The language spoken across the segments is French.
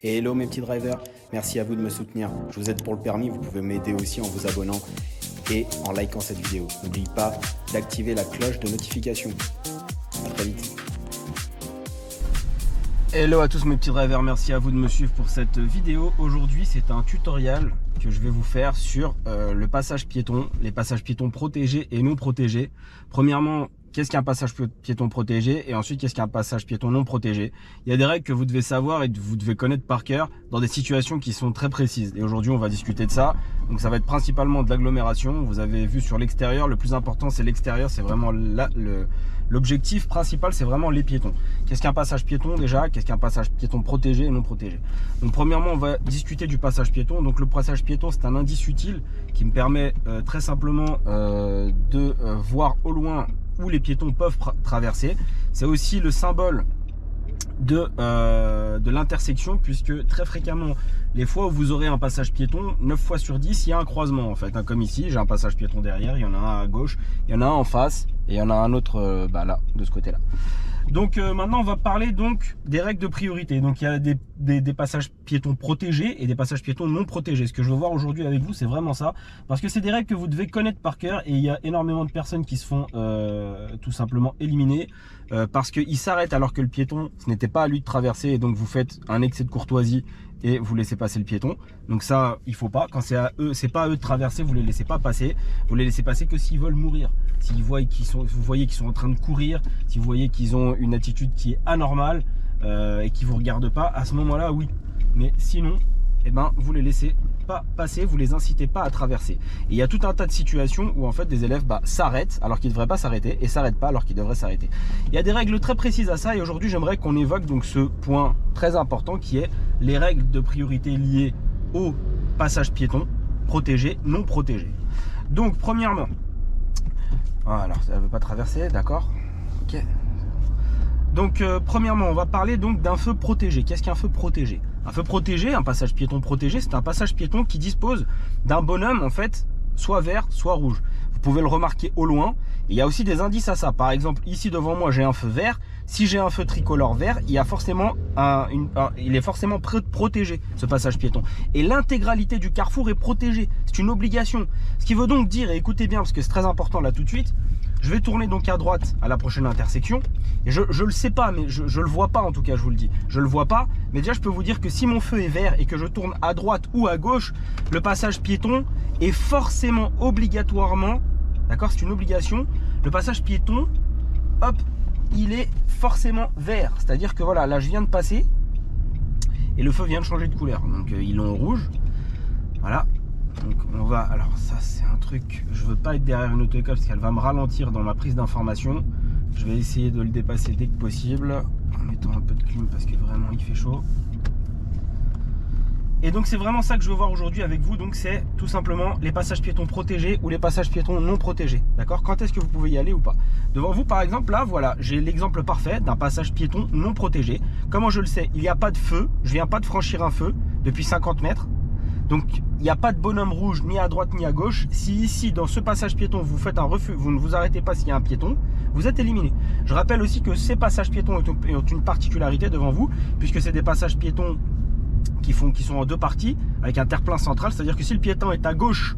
Et hello mes petits drivers, merci à vous de me soutenir. Je vous aide pour le permis, vous pouvez m'aider aussi en vous abonnant et en likant cette vidéo. N'oubliez pas d'activer la cloche de notification. À très vite. Hello à tous mes petits drivers, merci à vous de me suivre pour cette vidéo. Aujourd'hui c'est un tutoriel que je vais vous faire sur le passage piéton, les passages piétons protégés et non protégés. Premièrement, qu'est-ce qu'un passage piéton protégé, et ensuite qu'est-ce qu'un passage piéton non protégé. Il y a des règles que vous devez savoir et que vous devez connaître par cœur dans des situations qui sont très précises. Et aujourd'hui on va discuter de ça. Donc ça va être principalement de l'agglomération. Vous avez vu sur l'extérieur, le plus important c'est l'extérieur, c'est vraiment l'objectif principal, c'est vraiment les piétons. Qu'est-ce qu'un passage piéton déjà? Qu'est-ce qu'un passage piéton protégé et non protégé? Donc premièrement on va discuter du passage piéton. Donc le passage piéton c'est un indice utile qui me permet très simplement de voir au loin où les piétons peuvent traverser. C'est aussi le symbole de l'intersection, puisque très fréquemment les fois où vous aurez un passage piéton, 9 fois sur 10 il y a un croisement en fait, comme ici j'ai un passage piéton derrière, il y en a un à gauche, il y en a un en face et il y en a un autre là de ce côté là. Donc maintenant on va parler donc des règles de priorité. Donc il y a des passages piétons protégés et des passages piétons non protégés. Ce que je veux voir aujourd'hui avec vous c'est vraiment ça, parce que c'est des règles que vous devez connaître par cœur, et il y a énormément de personnes qui se font tout simplement éliminer parce qu'ils s'arrêtent alors que le piéton, ce n'était pas à lui de traverser, et donc vous faites un excès de courtoisie et vous laissez passer le piéton. Donc ça il faut pas, quand c'est à eux, c'est pas à eux de traverser, vous les laissez pas passer, vous les laissez passer que s'ils veulent mourir. S'ils voient qu'ils sont, vous voyez qu'ils sont en train de courir, si vous voyez qu'ils ont une attitude qui est anormale et qui vous regardent pas, à ce moment là oui, mais sinon eh ben vous les laissez pas passer, vous les incitez pas à traverser. Et il y a tout un tas de situations où en fait des élèves s'arrêtent alors qu'ils ne devraient pas s'arrêter, et s'arrêtent pas alors qu'ils devraient s'arrêter. Il y a des règles très précises à ça, et aujourd'hui j'aimerais qu'on évoque donc ce point très important qui est les règles de priorité liées au passage piéton protégé, non protégé. Donc premièrement, alors ça ne veut pas traverser, d'accord, ok. Donc premièrement on va parler donc d'un feu protégé. Qu'est-ce qu'un feu protégé? Un feu protégé, un passage piéton protégé, c'est un passage piéton qui dispose d'un bonhomme en fait, soit vert, soit rouge. Vous pouvez le remarquer au loin. Et il y a aussi des indices à ça. Par exemple, ici devant moi, j'ai un feu vert. Si j'ai un feu tricolore vert, il y a forcément il est forcément protégé, ce passage piéton. Et l'intégralité du carrefour est protégée. C'est une obligation. Ce qui veut donc dire, et écoutez bien parce que c'est très important là tout de suite, je vais tourner donc à droite à la prochaine intersection. Et je le sais pas, mais je le vois pas en tout cas, je vous le dis. Je le vois pas, mais déjà je peux vous dire que si mon feu est vert et que je tourne à droite ou à gauche, le passage piéton est forcément obligatoirement, d'accord, c'est une obligation, le passage piéton, hop, il est forcément vert. C'est-à-dire que voilà, là je viens de passer et le feu vient de changer de couleur. Donc il est en rouge, voilà. Donc on va, alors ça c'est un truc, je veux pas être derrière une auto-école parce qu'elle va me ralentir dans ma prise d'information. Je vais essayer de le dépasser dès que possible en mettant un peu de clim parce que vraiment il fait chaud. Et donc c'est vraiment ça que je veux voir aujourd'hui avec vous. Donc c'est tout simplement les passages piétons protégés ou les passages piétons non protégés. D'accord? Quand est-ce que vous pouvez y aller ou pas? Devant vous par exemple, là voilà, j'ai l'exemple parfait d'un passage piéton non protégé. Comment je le sais? Il n'y a pas de feu, je viens pas de franchir un feu depuis 50 mètres. Donc il n'y a pas de bonhomme rouge ni à droite ni à gauche. Si ici dans ce passage piéton vous faites un refus, vous ne vous arrêtez pas s'il y a un piéton, vous êtes éliminé. Je rappelle aussi que ces passages piétons ont une particularité devant vous, puisque c'est des passages piétons qui sont en deux parties avec un terre-plein central. C'est-à-dire que si le piéton est à gauche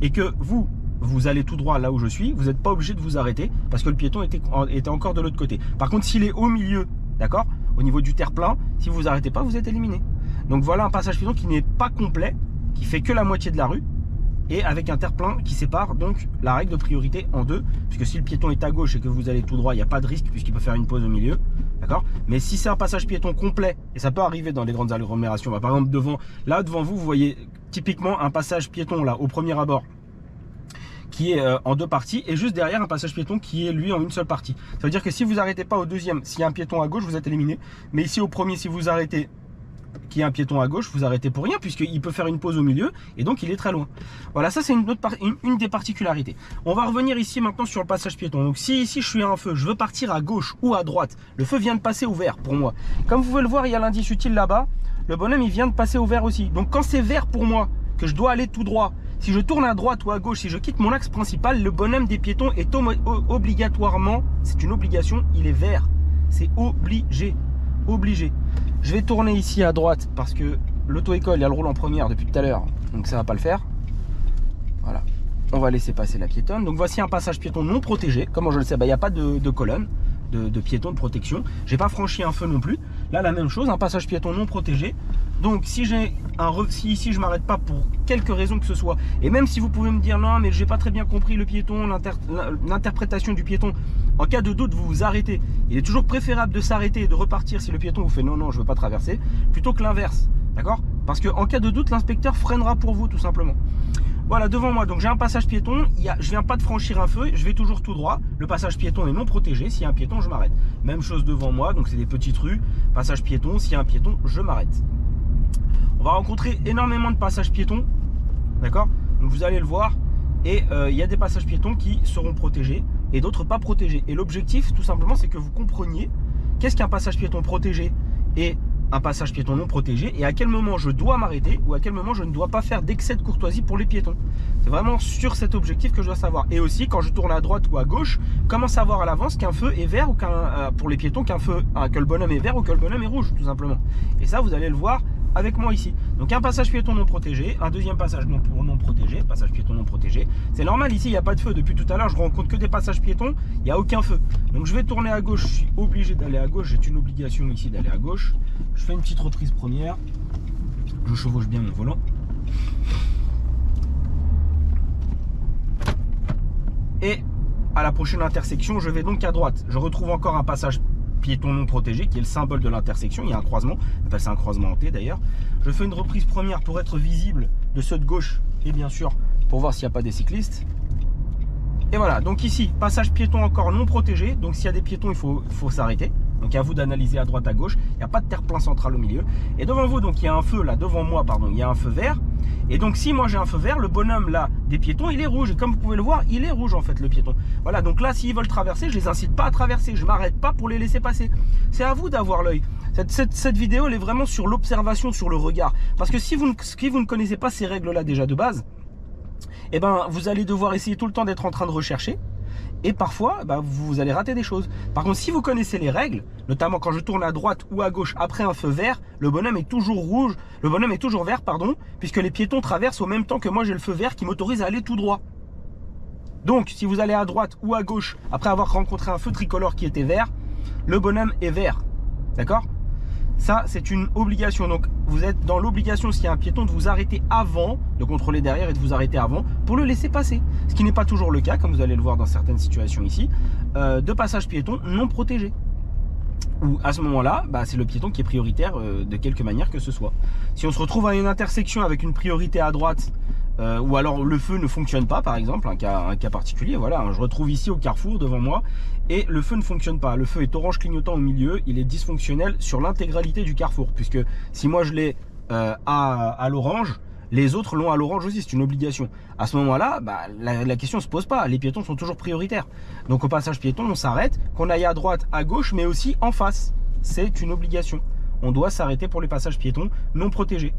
et que vous allez tout droit là où je suis, vous n'êtes pas obligé de vous arrêter parce que le piéton était encore de l'autre côté. Par contre s'il est au milieu, d'accord, au niveau du terre-plein, si vous vous arrêtez pas, vous êtes éliminé. Donc voilà un passage piéton qui n'est pas complet, qui fait que la moitié de la rue, et avec un terre-plein qui sépare donc la règle de priorité en deux, puisque si le piéton est à gauche et que vous allez tout droit, il n'y a pas de risque puisqu'il peut faire une pause au milieu, d'accord. Mais si c'est un passage piéton complet, et ça peut arriver dans les grandes agglomérations, par exemple devant vous, vous voyez typiquement un passage piéton là au premier abord qui est en deux parties, et juste derrière un passage piéton qui est lui en une seule partie. Ça veut dire que si vous arrêtez pas au deuxième, s'il y a un piéton à gauche, vous êtes éliminé. Mais ici au premier, si vous arrêtez qu'il y a un piéton à gauche, vous arrêtez pour rien puisqu'il peut faire une pause au milieu et donc il est très loin. Voilà, ça c'est une des particularités. On va revenir ici maintenant sur le passage piéton. Donc si ici je suis à un feu, je veux partir à gauche ou à droite, le feu vient de passer au vert pour moi. Comme vous pouvez le voir, il y a l'indice utile là-bas, le bonhomme il vient de passer au vert aussi. Donc quand c'est vert pour moi, que je dois aller tout droit, si je tourne à droite ou à gauche, si je quitte mon axe principal, le bonhomme des piétons est obligatoirement, c'est une obligation, il est vert. C'est obligé. Je vais tourner ici à droite parce que l'auto-école, elle roule en première depuis tout à l'heure, donc ça va pas le faire. Voilà, on va laisser passer la piétonne. Donc voici un passage piéton non protégé. Comment je le sais? Il n'y a pas de colonne de piéton de protection. J'ai pas franchi un feu non plus. Là, la même chose, un passage piéton non protégé. Donc si si ici je m'arrête pas pour quelque raison que ce soit, et même si vous pouvez me dire non mais j'ai pas très bien compris le piéton, l'interprétation du piéton, en cas de doute vous vous arrêtez. Il est toujours préférable de s'arrêter et de repartir si le piéton vous fait non je veux pas traverser, plutôt que l'inverse, d'accord? Parce que en cas de doute l'inspecteur freinera pour vous tout simplement. Voilà, devant moi, donc j'ai un passage piéton, je viens pas de franchir un feu, je vais toujours tout droit. Le passage piéton est non protégé, s'il y a un piéton, je m'arrête. Même chose devant moi, donc c'est des petites rues, passage piéton, s'il y a un piéton, je m'arrête. On va rencontrer énormément de passages piétons, d'accord? Donc vous allez le voir, et il y a des passages piétons qui seront protégés et d'autres pas protégés. Et l'objectif, tout simplement, c'est que vous compreniez qu'est-ce qu'un passage piéton protégé et un passage piéton non protégé, et à quel moment je dois m'arrêter ou à quel moment je ne dois pas faire d'excès de courtoisie pour les piétons. C'est vraiment sur cet objectif que je dois savoir. Et aussi, quand je tourne à droite ou à gauche, comment savoir à l'avance qu'un feu est vert ou pour les piétons que le bonhomme est vert ou que le bonhomme est rouge, tout simplement. Et ça, vous allez le voir avec moi ici. Donc un passage piéton non protégé, un deuxième passage non protégé, passage piéton non protégé. C'est normal, ici il n'y a pas de feu. Depuis tout à l'heure, je rencontre que des passages piétons, il n'y a aucun feu. Donc je vais tourner à gauche, je suis obligé d'aller à gauche, j'ai une obligation ici d'aller à gauche. Je fais une petite reprise première, je chevauche bien mon volant. Et à la prochaine intersection, je vais donc à droite. Je retrouve encore un passage piéton non protégé qui est le symbole de l'intersection. Il y a un croisement, on appelle ça un croisement hanté d'ailleurs. Je fais une reprise première pour être visible de ceux de gauche et bien sûr pour voir s'il n'y a pas des cyclistes. Et voilà, donc ici, passage piéton encore non protégé. Donc s'il y a des piétons, il faut s'arrêter. Donc à vous d'analyser à droite à gauche. Il n'y a pas de terre-plein central au milieu. Et devant vous, donc il y a un feu là, devant moi, pardon, il y a un feu vert. Et donc si moi j'ai un feu vert, le bonhomme là des piétons, il est rouge. Et comme vous pouvez le voir, il est rouge en fait le piéton. Voilà, donc là s'ils veulent traverser, je les incite pas à traverser. Je m'arrête pas pour les laisser passer. C'est à vous d'avoir l'œil. Cette vidéo, elle est vraiment sur l'observation, sur le regard. Parce que si vous ne connaissez pas ces règles là déjà de base, eh ben vous allez devoir essayer tout le temps d'être en train de rechercher. Et parfois, vous allez rater des choses. Par contre, si vous connaissez les règles, notamment quand je tourne à droite ou à gauche après un feu vert, le bonhomme est toujours rouge, le bonhomme est toujours vert, pardon, puisque les piétons traversent au même temps que moi j'ai le feu vert qui m'autorise à aller tout droit. Donc, si vous allez à droite ou à gauche après avoir rencontré un feu tricolore qui était vert, le bonhomme est vert. D'accord ? Ça, c'est une obligation. Donc, vous êtes dans l'obligation, s'il y a un piéton, de vous arrêter avant, de contrôler derrière et de vous arrêter avant pour le laisser passer. Ce qui n'est pas toujours le cas, comme vous allez le voir dans certaines situations ici, de passage piéton non protégé. Où à ce moment-là, c'est le piéton qui est prioritaire de quelque manière que ce soit. Si on se retrouve à une intersection avec une priorité à droite, ou alors le feu ne fonctionne pas, par exemple, un cas particulier, voilà, je retrouve ici au carrefour devant moi, et le feu ne fonctionne pas. Le feu est orange clignotant au milieu, il est dysfonctionnel sur l'intégralité du carrefour, puisque si moi je l'ai à l'orange, les autres l'ont à l'orange aussi, c'est une obligation. À ce moment-là, la question ne se pose pas, les piétons sont toujours prioritaires. Donc au passage piéton, on s'arrête, qu'on aille à droite, à gauche, mais aussi en face. C'est une obligation. On doit s'arrêter pour les passages piétons non protégés.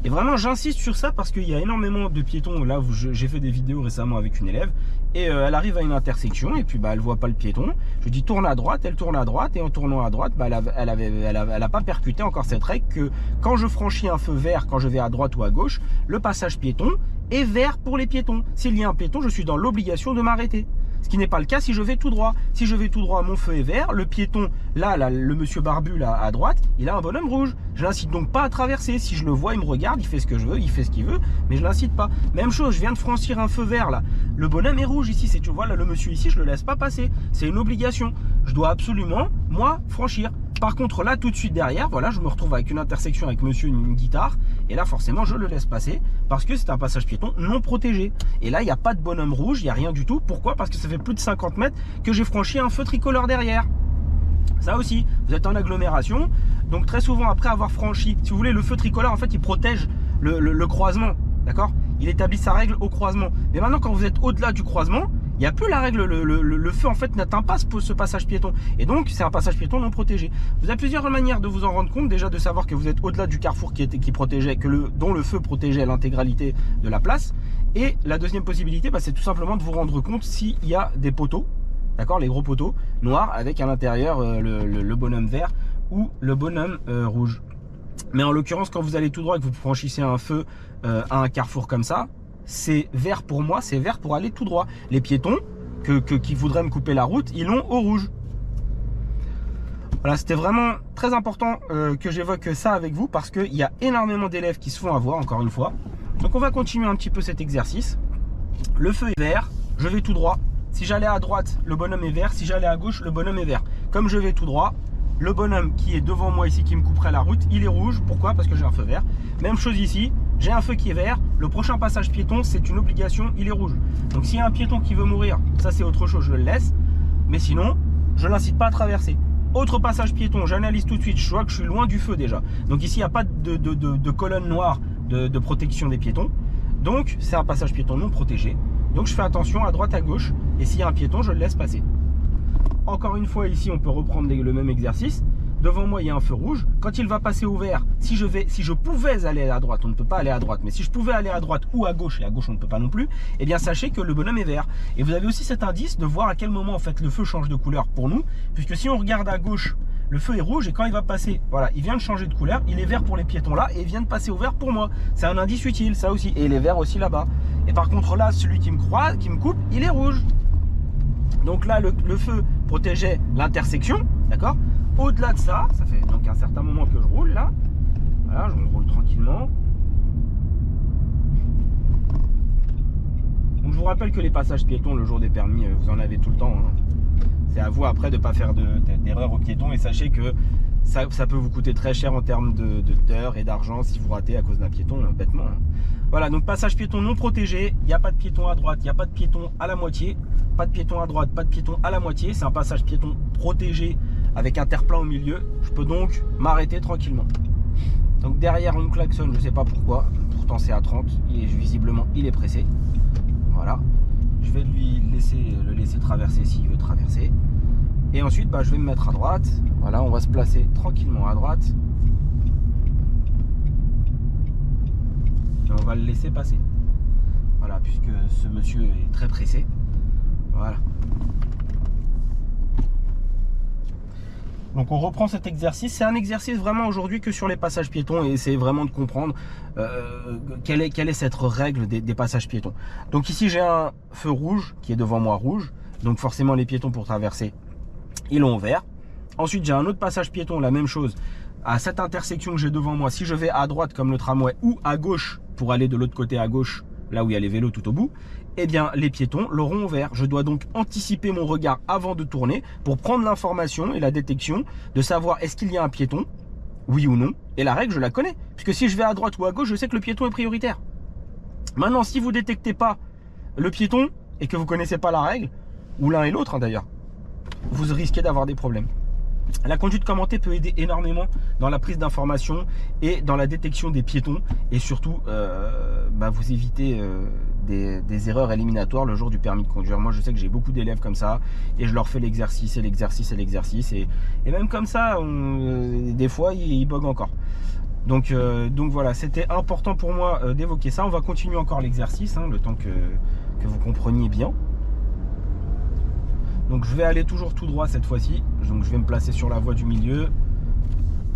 Et vraiment, j'insiste sur ça parce qu'il y a énormément de piétons. Là, j'ai fait des vidéos récemment avec une élève et elle arrive à une intersection et puis elle voit pas le piéton. Je dis tourne à droite, elle tourne à droite et en tournant à droite, elle a pas percuté encore cette règle que quand je franchis un feu vert, quand je vais à droite ou à gauche, le passage piéton est vert pour les piétons. S'il y a un piéton, je suis dans l'obligation de m'arrêter. Ce qui n'est pas le cas si je vais tout droit. Si je vais tout droit, mon feu est vert. Le piéton, là le monsieur barbu là à droite, il a un bonhomme rouge. Je l'incite donc pas à traverser. Si je le vois, il me regarde, il fait ce que je veux, il fait ce qu'il veut, mais je l'incite pas. Même chose, je viens de franchir un feu vert là. Le bonhomme est rouge ici. Tu vois là, le monsieur ici, je le laisse pas passer. C'est une obligation. Je dois absolument, moi, franchir. Par contre, là, tout de suite derrière, voilà, je me retrouve avec une intersection avec monsieur, une guitare. Et là, forcément, je le laisse passer parce que c'est un passage piéton non protégé. Et là, il n'y a pas de bonhomme rouge, il n'y a rien du tout. Pourquoi? Parce que ça fait plus de 50 mètres que j'ai franchi un feu tricolore derrière. Ça aussi, vous êtes en agglomération. Donc, très souvent, après avoir franchi, si vous voulez, le feu tricolore, en fait, il protège le croisement. D'accord? Il établit sa règle au croisement. Mais maintenant, quand vous êtes au-delà du croisement, il n'y a plus la règle, le feu en fait n'atteint pas ce passage piéton. Et donc c'est un passage piéton non protégé. Vous avez plusieurs manières de vous en rendre compte. Déjà de savoir que vous êtes au-delà du carrefour qui protégeait, dont le feu protégeait l'intégralité de la place. Et la deuxième possibilité, c'est tout simplement de vous rendre compte s'il y a des poteaux, d'accord, les gros poteaux noirs avec à l'intérieur le bonhomme vert ou le bonhomme rouge. Mais en l'occurrence, quand vous allez tout droit et que vous franchissez un feu à un carrefour comme ça, c'est vert pour moi, c'est vert pour aller tout droit. Les piétons qui voudraient me couper la route, ils l'ont au rouge. Voilà, c'était vraiment très important que j'évoque ça avec vous parce qu'il y a énormément d'élèves qui se font avoir, encore une fois. Donc on va continuer un petit peu cet exercice. Le feu est vert, je vais tout droit. Si j'allais à droite, le bonhomme est vert. Si j'allais à gauche, le bonhomme est vert. Comme je vais tout droit, le bonhomme qui est devant moi ici, qui me couperait la route, il est rouge. Pourquoi? Parce que j'ai un feu vert. Même chose ici, j'ai un feu qui est vert. Le prochain passage piéton, c'est une obligation, il est rouge. Donc s'il y a un piéton qui veut mourir, ça c'est autre chose, je le laisse. Mais sinon, je ne l'incite pas à traverser. Autre passage piéton, j'analyse tout de suite, je vois que je suis loin du feu déjà. Donc ici, il n'y a pas de colonne noire de protection des piétons. Donc c'est un passage piéton non protégé. Donc je fais attention à droite, à gauche. Et s'il y a un piéton, je le laisse passer. Encore une fois, ici, on peut reprendre le même exercice. Devant moi, il y a un feu rouge. Quand il va passer au vert, si je pouvais aller à droite, on ne peut pas aller à droite, mais si je pouvais aller à droite ou à gauche, et à gauche on ne peut pas non plus, eh bien sachez que le bonhomme est vert. Et vous avez aussi cet indice de voir à quel moment en fait le feu change de couleur pour nous, puisque si on regarde à gauche, le feu est rouge et quand il va passer, voilà, il vient de changer de couleur, il est vert pour les piétons là et il vient de passer au vert pour moi. C'est un indice utile, ça aussi. Et il est vert aussi là-bas. Et par contre là, celui qui me coupe, il est rouge. Donc là, le feu protégeait l'intersection, d'accord? Au-delà de ça, ça fait donc un certain moment que je roule là. Voilà, je roule tranquillement. Donc je vous rappelle que les passages piétons, le jour des permis, vous en avez tout le temps. Hein. C'est à vous après de ne pas faire d'erreur aux piétons et sachez que ça peut vous coûter très cher en termes d'heures et d'argent si vous ratez à cause d'un piéton, bêtement. Hein. Voilà, donc passage piéton non protégé, il n'y a pas de piéton à droite, il n'y a pas de piéton à la moitié, pas de piéton à droite, pas de piéton à la moitié, c'est un passage piéton protégé avec un terre-plein au milieu, je peux donc m'arrêter tranquillement. Donc derrière on me klaxonne, je ne sais pas pourquoi, pourtant c'est à 30, visiblement il est pressé. Voilà, je vais le laisser traverser s'il veut traverser. Et ensuite je vais me mettre à droite, voilà, on va se placer tranquillement à droite. Et on va le laisser passer. Voilà, puisque ce monsieur est très pressé. Voilà. Donc on reprend cet exercice. C'est un exercice vraiment aujourd'hui que sur les passages piétons et essayez vraiment de comprendre quelle est cette règle des passages piétons. Donc ici j'ai un feu rouge qui est devant moi rouge. Donc forcément les piétons pour traverser, ils l'ont vert. Ensuite j'ai un autre passage piéton, la même chose. À cette intersection que j'ai devant moi, si je vais à droite comme le tramway ou à gauche pour aller de l'autre côté à gauche, là où il y a les vélos tout au bout, eh bien les piétons l'auront vert. Je dois donc anticiper mon regard avant de tourner pour prendre l'information et la détection de savoir est-ce qu'il y a un piéton, oui ou non. Et la règle, je la connais, puisque si je vais à droite ou à gauche, je sais que le piéton est prioritaire. Maintenant, si vous ne détectez pas le piéton et que vous ne connaissez pas la règle, ou l'un et l'autre d'ailleurs, vous risquez d'avoir des problèmes. La conduite commentée peut aider énormément dans la prise d'informations et dans la détection des piétons et surtout vous éviter des erreurs éliminatoires le jour du permis de conduire. Moi je sais que j'ai beaucoup d'élèves comme ça et je leur fais l'exercice et l'exercice et l'exercice et même comme ça des fois ils buguent encore. Donc voilà, c'était important pour moi d'évoquer ça. On va continuer encore l'exercice, le temps que vous compreniez bien. Donc je vais aller toujours tout droit cette fois-ci. Donc je vais me placer sur la voie du milieu.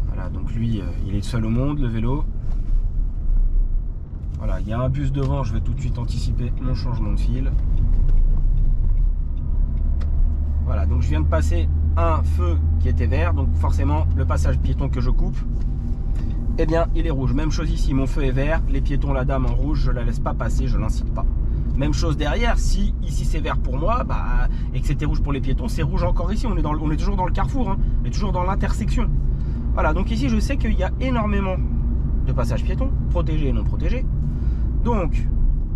Voilà, donc lui, il est seul au monde, le vélo. Voilà, il y a un bus devant, je vais tout de suite anticiper mon changement de fil. Voilà, donc je viens de passer un feu qui était vert. Donc forcément, le passage piéton que je coupe, eh bien, il est rouge. Même chose ici, mon feu est vert. Les piétons, la dame en rouge, je la laisse pas passer, je l'incite pas. Même chose derrière, si ici c'est vert pour moi et que c'était rouge pour les piétons, c'est rouge encore ici, on est toujours dans le carrefour, on est toujours dans l'intersection. Voilà, donc ici je sais qu'il y a énormément de passages piétons, protégés et non protégés. Donc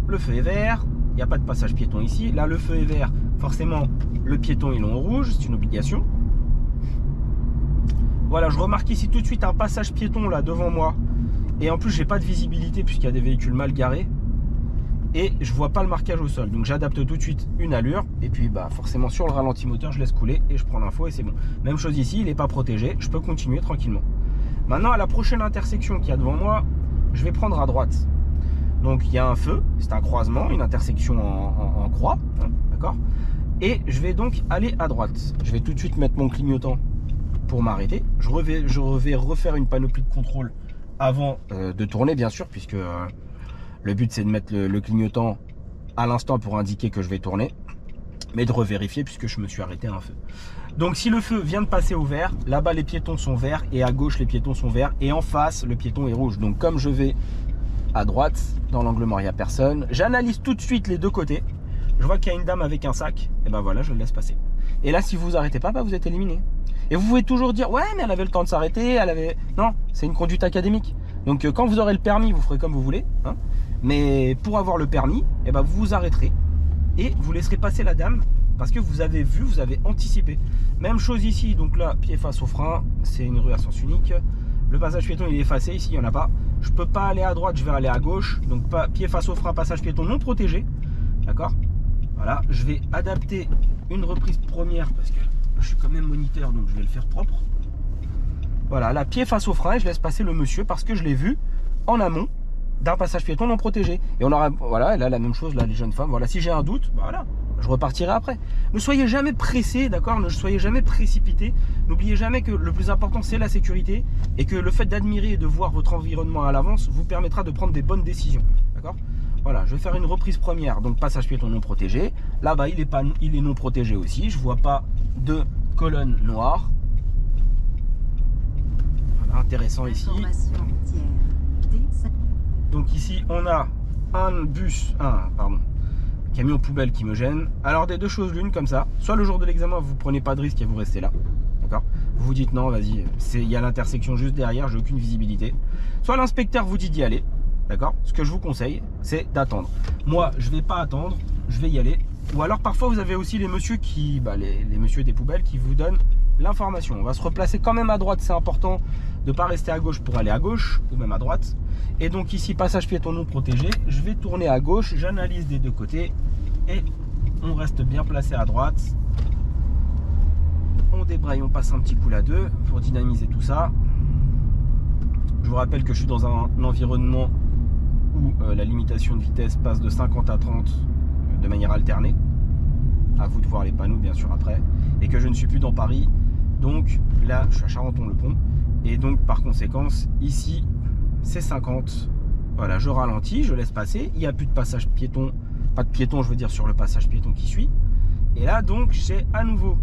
le feu est vert, il n'y a pas de passage piéton ici. Là le feu est vert, forcément le piéton il est en rouge, c'est une obligation. Voilà, je remarque ici tout de suite un passage piéton là devant moi. Et en plus j'ai pas de visibilité puisqu'il y a des véhicules mal garés. Et je vois pas le marquage au sol, donc j'adapte tout de suite une allure et puis forcément sur le ralenti moteur je laisse couler et je prends l'info et c'est bon. Même chose ici, il n'est pas protégé, je peux continuer tranquillement. Maintenant à la prochaine intersection qu'il y a devant moi, je vais prendre à droite. Donc il y a un feu, c'est un croisement, une intersection en croix, d'accord. Et je vais donc aller à droite. Je vais tout de suite mettre mon clignotant pour m'arrêter. Je vais refaire une panoplie de contrôle avant de tourner, bien sûr, puisque le but c'est de mettre le clignotant à l'instant pour indiquer que je vais tourner, mais de revérifier puisque je me suis arrêté à un feu. Donc si le feu vient de passer au vert, là-bas les piétons sont verts et à gauche les piétons sont verts et en face le piéton est rouge. Donc comme je vais à droite, dans l'angle mort il n'y a personne, j'analyse tout de suite les deux côtés. Je vois qu'il y a une dame avec un sac, et ben voilà, je le laisse passer. Et là si vous vous arrêtez pas, bah, vous êtes éliminé. Et vous pouvez toujours dire ouais mais elle avait le temps de s'arrêter, elle avait... Non, c'est une conduite académique. Donc quand vous aurez le permis, vous ferez comme vous voulez, hein. Mais pour avoir le permis, et ben, vous vous arrêterez et vous laisserez passer la dame parce que vous avez vu, vous avez anticipé. Même chose ici, donc là, pied face au frein, c'est une rue à sens unique. Le passage piéton il est effacé, ici il n'y en a pas. Je peux pas aller à droite, je vais aller à gauche. Donc pied face au frein, passage piéton non protégé. D'accord? Voilà, je vais adapter une reprise première parce que je suis quand même moniteur, donc je vais le faire propre. Voilà, là, pied face au frein, et je laisse passer le monsieur parce que je l'ai vu en amont d'un passage piéton non protégé. Et on aura, voilà, là la même chose, là les jeunes femmes, voilà, si j'ai un doute, bah, voilà, je repartirai après. Ne soyez jamais pressé, d'accord, ne soyez jamais précipité. N'oubliez jamais que le plus important c'est la sécurité et que le fait d'admirer et de voir votre environnement à l'avance vous permettra de prendre des bonnes décisions, d'accord. Voilà, je vais faire une reprise première, donc passage piéton non protégé. Là-bas il est non protégé aussi, je vois pas de colonne noire. Voilà, intéressant ici. Donc ici on a un camion poubelle qui me gêne. Alors des deux choses l'une comme ça, soit le jour de l'examen vous prenez pas de risque et vous restez là, d'accord. Vous vous dites non vas-y, il y a l'intersection juste derrière, j'ai aucune visibilité. Soit l'inspecteur vous dit d'y aller, d'accord. Ce que je vous conseille c'est d'attendre. Moi je vais pas attendre, je vais y aller. Ou alors parfois vous avez aussi les messieurs qui, les messieurs des poubelles qui vous donnent l'information. On va se replacer quand même à droite, c'est important de ne pas rester à gauche pour aller à gauche ou même à droite. Et donc ici passage piéton non protégé, je vais tourner à gauche, j'analyse des deux côtés et on reste bien placé à droite. On débraye, on passe un petit coup là deux pour dynamiser tout ça. Je vous rappelle que je suis dans un environnement où la limitation de vitesse passe de 50 à 30 de manière alternée. À vous de voir les panneaux bien sûr après. Et que je ne suis plus dans Paris. Donc là je suis à Charenton-le-Pont. Et donc par conséquence ici c'est 50. Voilà, je ralentis, je laisse passer. Il n'y a plus de passage piéton. Pas de piéton je veux dire sur le passage piéton qui suit. Et là donc j'ai à nouveau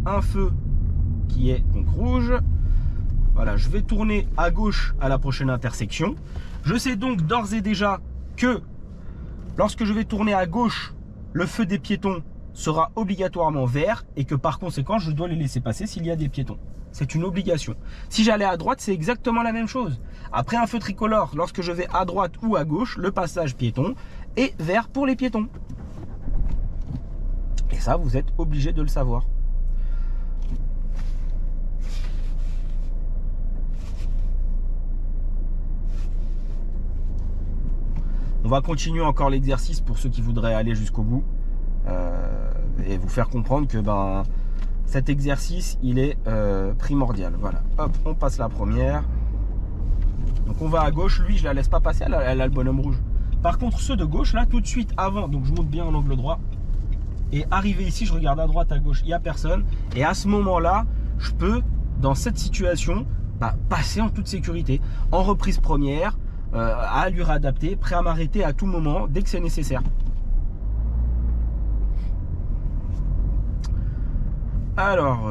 un feu qui est donc rouge. Voilà, je vais tourner à gauche à la prochaine intersection. Je sais donc d'ores et déjà que lorsque je vais tourner à gauche, le feu des piétons sera obligatoirement vert et que par conséquent, je dois les laisser passer s'il y a des piétons. C'est une obligation. Si j'allais à droite, c'est exactement la même chose. Après un feu tricolore, lorsque je vais à droite ou à gauche, le passage piéton est vert pour les piétons. Et ça, vous êtes obligé de le savoir. On va continuer encore l'exercice pour ceux qui voudraient aller jusqu'au bout et vous faire comprendre que cet exercice il est primordial. Voilà, hop, on passe la première. Donc on va à gauche, lui je la laisse pas passer, elle a le bonhomme rouge. Par contre ceux de gauche là tout de suite avant, donc je monte bien en angle droit et arrivé ici je regarde à droite à gauche, il n'y a personne et à ce moment là je peux dans cette situation passer en toute sécurité en reprise première. À allure adaptée, prêt à m'arrêter à tout moment dès que c'est nécessaire. Alors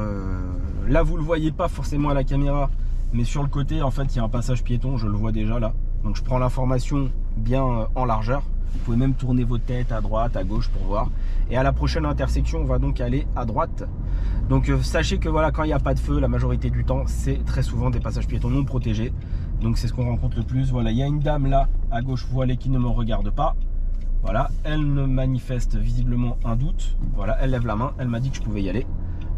là vous le voyez pas forcément à la caméra, mais sur le côté en fait il y a un passage piéton, je le vois déjà là. Donc je prends l'information bien en largeur. Vous pouvez même tourner votre tête à droite, à gauche pour voir. Et à la prochaine intersection on va donc aller à droite. Donc sachez que voilà, quand il n'y a pas de feu, la majorité du temps c'est très souvent des passages piétons non protégés. Donc c'est ce qu'on rencontre le plus. Voilà, il y a une dame là à gauche voilée qui ne me regarde pas. Voilà, elle me manifeste visiblement un doute. Voilà, elle lève la main, elle m'a dit que je pouvais y aller.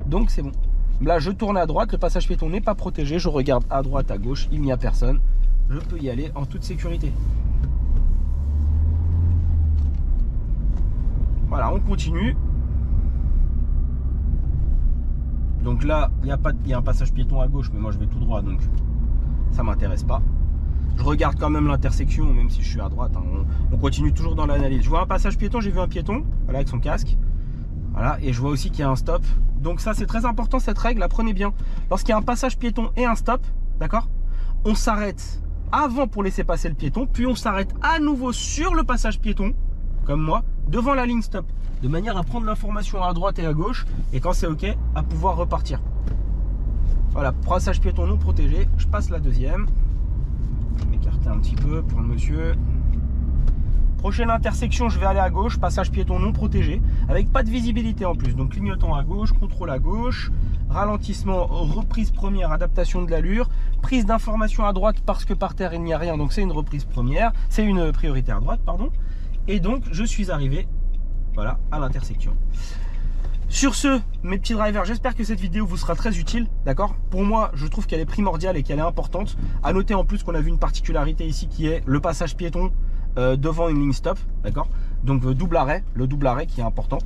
Donc c'est bon. Là je tourne à droite, le passage piéton n'est pas protégé. Je regarde à droite, à gauche, il n'y a personne. Je peux y aller en toute sécurité. Voilà, on continue. Donc là, il y a un passage piéton à gauche, mais moi je vais tout droit, donc ça m'intéresse pas. Je regarde quand même l'intersection, même si je suis à droite. Hein. On continue toujours dans l'analyse. Je vois un passage piéton, j'ai vu un piéton, voilà, avec son casque. Voilà, et je vois aussi qu'il y a un stop. Donc ça, c'est très important cette règle, apprenez bien. Lorsqu'il y a un passage piéton et un stop, d'accord, on s'arrête avant pour laisser passer le piéton, puis on s'arrête à nouveau sur le passage piéton, comme moi, devant la ligne stop, de manière à prendre l'information à droite et à gauche, et quand c'est ok, à pouvoir repartir. Voilà, passage piéton non protégé, je passe la deuxième. Je vais m'écarter un petit peu pour le monsieur. Prochaine intersection, je vais aller à gauche, passage piéton non protégé, avec pas de visibilité en plus. Donc clignotant à gauche, contrôle à gauche, ralentissement, reprise première, adaptation de l'allure, prise d'information à droite parce que par terre il n'y a rien, donc c'est une reprise première, c'est une priorité à droite, pardon. Et donc je suis arrivé, voilà, à l'intersection. Sur ce, mes petits drivers, j'espère que cette vidéo vous sera très utile, d'accord? Pour moi, je trouve qu'elle est primordiale et qu'elle est importante. À noter en plus qu'on a vu une particularité ici qui est le passage piéton devant une ligne stop, d'accord? Donc le double arrêt qui est important.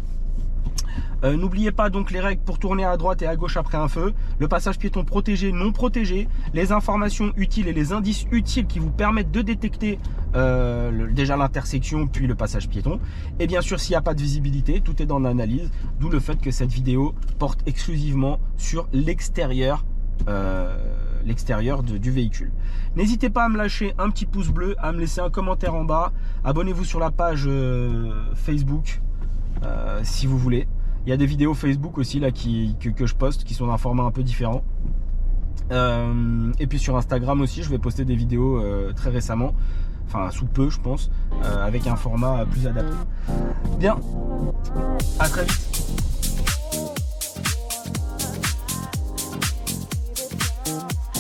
N'oubliez pas donc les règles pour tourner à droite et à gauche après un feu, le passage piéton protégé, non protégé, les informations utiles et les indices utiles qui vous permettent de détecter déjà l'intersection puis le passage piéton. Et bien sûr, s'il n'y a pas de visibilité, tout est dans l'analyse, d'où le fait que cette vidéo porte exclusivement sur l'extérieur du véhicule. N'hésitez pas à me lâcher un petit pouce bleu, à me laisser un commentaire en bas, abonnez-vous sur la page Facebook si vous voulez. Il y a des vidéos Facebook aussi là que je poste qui sont d'un format un peu différent. Et puis sur Instagram aussi, je vais poster des vidéos très récemment, enfin sous peu je pense, avec un format plus adapté. Bien, à très vite.